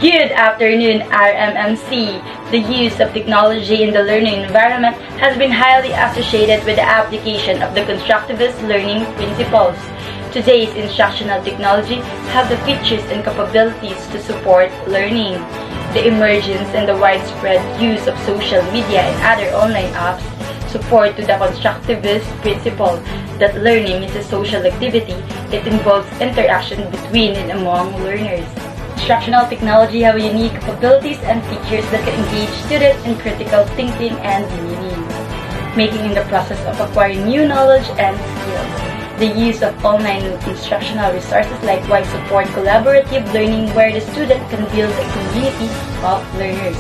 Good afternoon, RMMC. The use of technology in the learning environment has been highly associated with the application of the constructivist learning principles. Today's instructional technology have the features and capabilities to support learning. The emergence and the widespread use of social media and other online apps support to the constructivist principle that learning is a social activity. It involves interaction between and among learners. Instructional technology have unique capabilities and features that can engage students in critical thinking and meaning, making in the process of acquiring new knowledge and skills. The use of online instructional resources likewise support collaborative learning where the student can build a community of learners.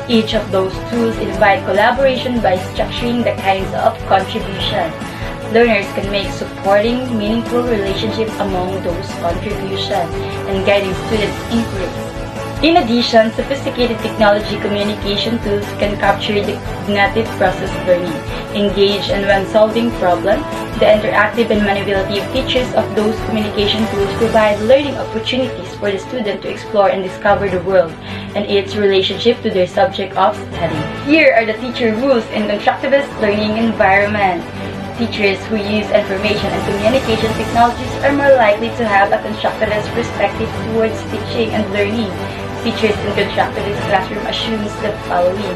Each of those tools invite collaboration by structuring the kinds of contribution. Learners can make supporting meaningful relationships among those contributions and guiding student inquiries. In addition, sophisticated technology communication tools can capture the cognitive process learning, engage in when solving problems. The interactive and manipulative features of those communication tools provide learning opportunities for the student to explore and discover the world and its relationship to their subject of study. Here are the teacher rules in constructivist learning environment. Teachers who use information and communication technologies are more likely to have a constructivist perspective towards teaching and learning. Teachers in constructivist classroom assumes the following.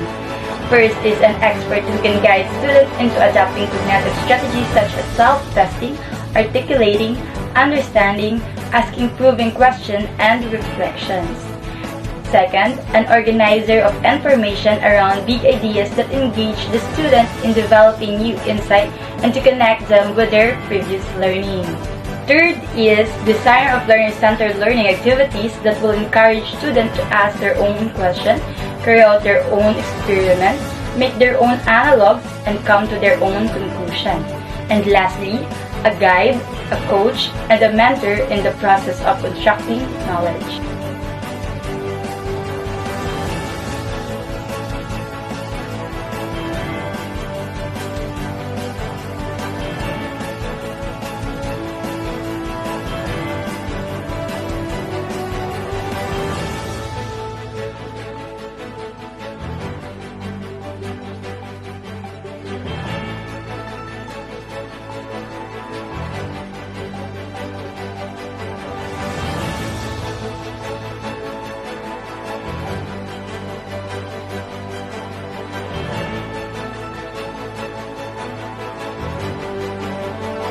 First is an expert who can guide students into adapting cognitive strategies such as self-testing, articulating, understanding, asking probing questions, and reflections. Second, an organizer of information around big ideas that engage the students in developing new insight and to connect them with their previous learning. Third is designer of learner-centered learning activities that will encourage students to ask their own questions, carry out their own experiments, make their own analogs, and come to their own conclusions. And lastly, a guide, a coach, and a mentor in the process of constructing knowledge.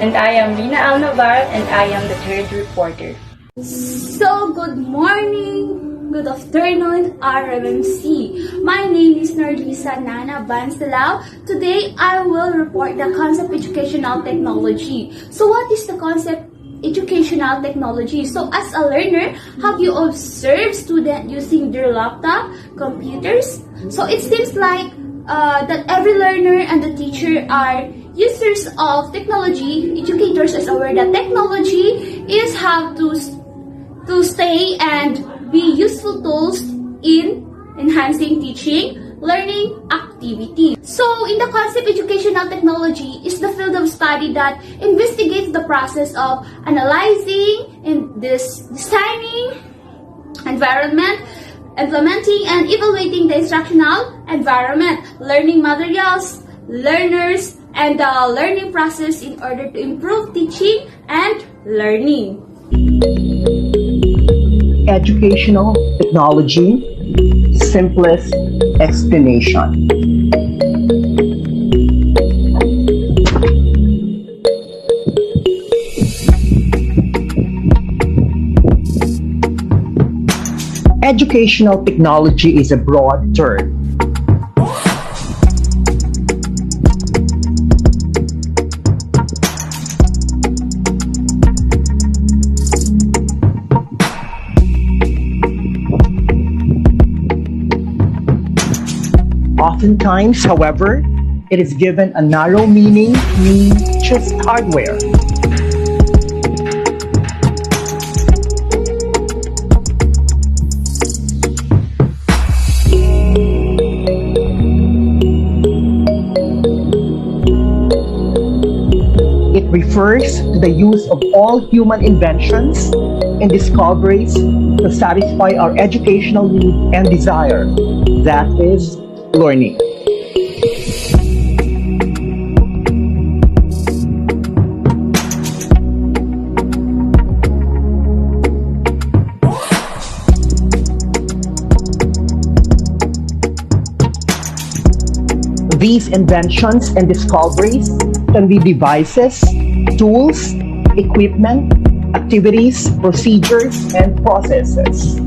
And I am Rina Alnavar, and I am the third reporter. So, good morning, good afternoon, RMMC. My name is Nargisa Nana Bansalao. Today, I will report the concept educational technology. So, what is the concept educational technology? So, as a learner, have you observed students using their laptop, computers? So, it seems like that every learner and the teacher are users of technology. Educators is aware that technology is how to stay and be useful tools in enhancing teaching, learning activity. So, in the concept educational technology is the field of study that investigates the process of analyzing and designing environment, implementing and evaluating the instructional environment, learning materials, learners, and the learning process in order to improve teaching and learning. Educational technology, simplest explanation. Educational technology is a broad term. Oftentimes, however, it is given a narrow meaning, meaning just hardware. refers to the use of all human inventions and discoveries to satisfy our educational need and desire. That is learning. These inventions and discoveries can be devices, tools, equipment, activities, procedures, and processes.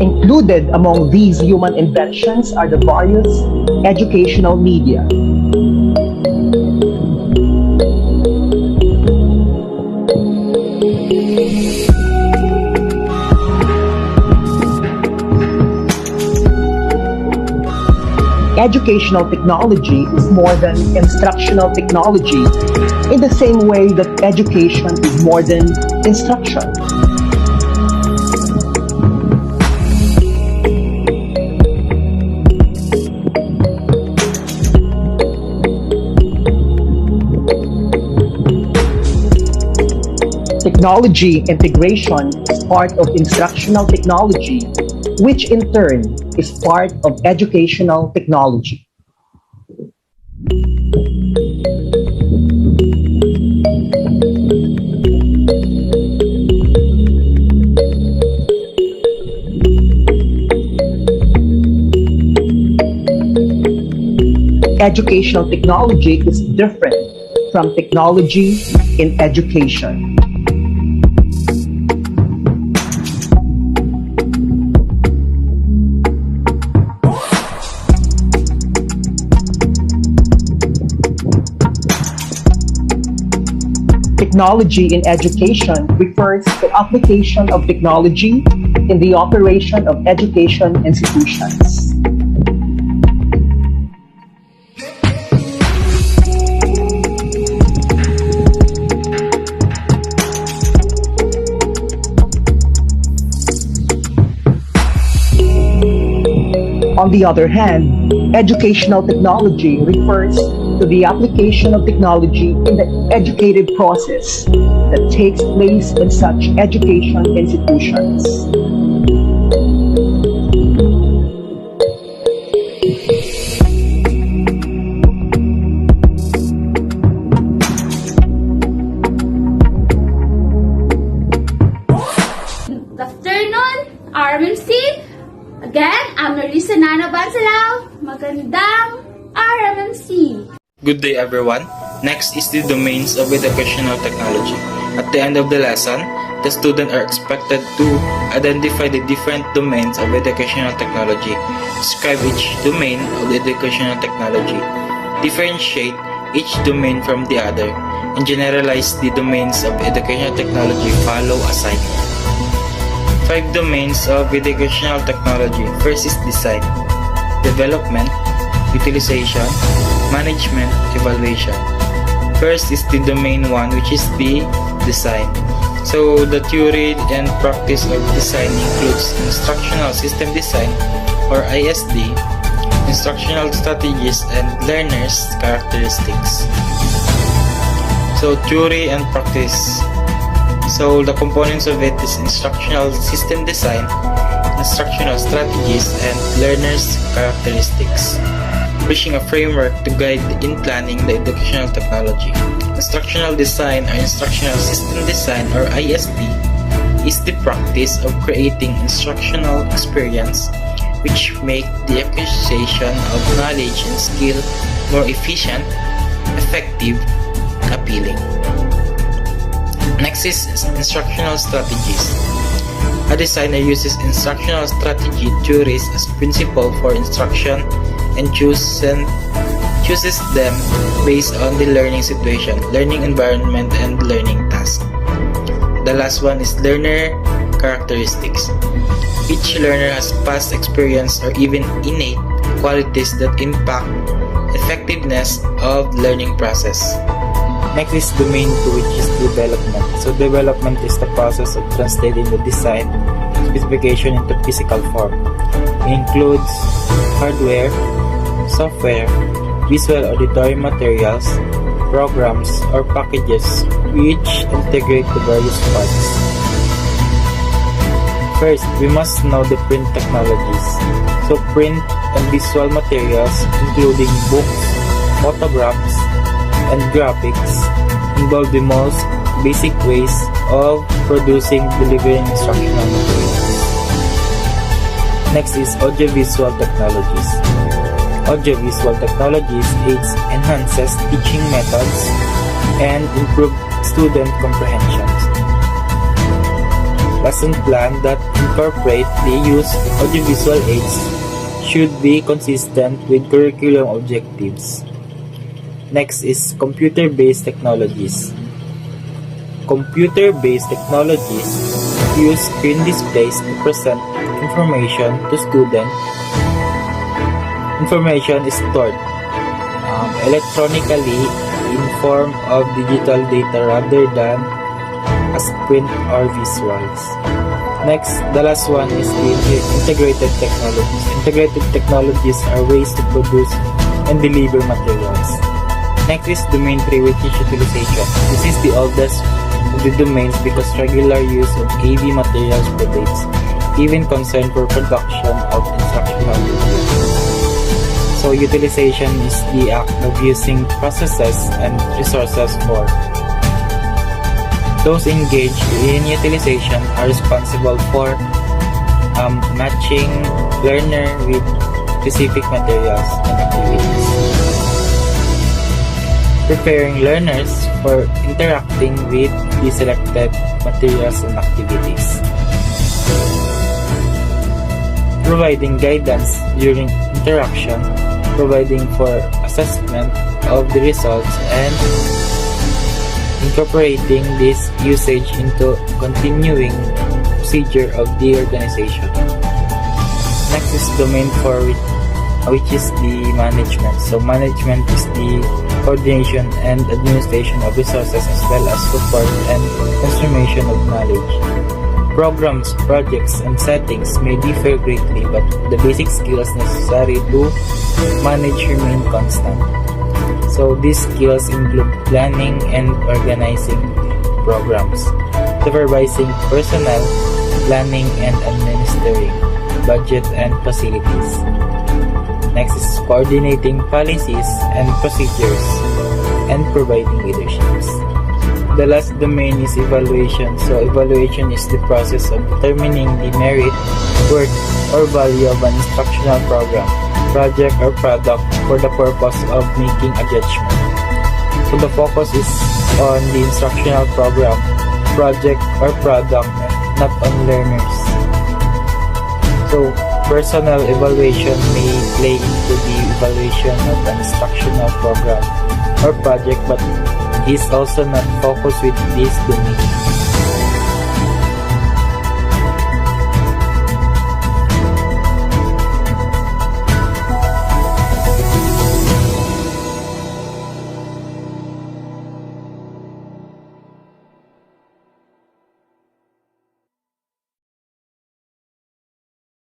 Included among these human inventions are the various educational media. Educational technology is more than instructional technology in the same way that education is more than instruction. Technology integration is part of instructional technology, which in turn is part of educational technology. Educational technology is different from technology in education. Technology in education refers to application of technology in the operation of education institutions. On the other hand, educational technology refers to the application of technology in the educative process that takes place in such education institutions. Good afternoon, RMC. Again, I'm Narisa Nana Bansalao. Magandang RMC. Good day everyone. Next is the domains of educational technology. At the end of the lesson, the students are expected to identify the different domains of educational technology, describe each domain of educational technology, differentiate each domain from the other, and generalize the domains of educational technology follow assignment. 5 domains of educational technology. First is design, development, utilization, management, evaluation. First is the domain 1, which is the design. So the theory and practice of design includes instructional system design or ISD, instructional strategies, and learners' characteristics. So theory and practice. So the components of it is instructional system design, instructional strategies, and learners' characteristics, pushing a framework to guide in planning the educational technology. Instructional design or instructional system design or ISD is the practice of creating instructional experience which make the acquisition of knowledge and skill more efficient, effective, and appealing. Next is instructional strategies. A designer uses instructional strategy theories as principle for instruction and chooses them based on the learning situation, learning environment, and learning task. The last one is learner characteristics. Each learner has past experience or even innate qualities that impact effectiveness of the learning process. Next is domain 2, which is development. So development is the process of translating the design specification into physical form. It includes hardware, software, visual auditory materials, programs, or packages which integrate the various parts. First, we must know the print technologies. So print and visual materials including books, photographs, and graphics involve the most basic ways of producing, delivering instructional materials. Next is audiovisual technologies. Audiovisual technologies enhances teaching methods and improve student comprehension. Lesson plan that incorporate the use of audiovisual aids should be consistent with curriculum objectives. Next is computer-based technologies. Computer-based technologies use screen displays to present information to students. Information is stored electronically in form of digital data rather than as print or visuals. Next, the last one is the integrated technologies. Integrated technologies are ways to produce and deliver materials. Next is domain 3, which is utilization. This is the oldest of the domains because regular use of AV materials predates even concern for production of instructional materials. So utilization is the act of using processes and resources for. Those engaged in utilization are responsible for matching learner with specific materials and activities. Preparing learners for interacting with the selected materials and activities. Providing guidance during interaction, providing for assessment of the results, and incorporating this usage into continuing procedure of the organization. Next is domain 4, which is the management. So management is the coordination and administration of resources as well as support and transformation of knowledge. Programs, projects, and settings may differ greatly, but the basic skills necessary to manage remain constant. So these skills include planning and organizing programs, supervising personnel, planning and administering budget and facilities. Next is coordinating policies and procedures and providing leaderships. The last domain is evaluation. So evaluation is the process of determining the merit, worth, or value of an instructional program, project, or product for the purpose of making a judgment. So the focus is on the instructional program, project, or product, not on learners. So personal evaluation may play into the evaluation of an instructional program or project, but is also not focused with this domain.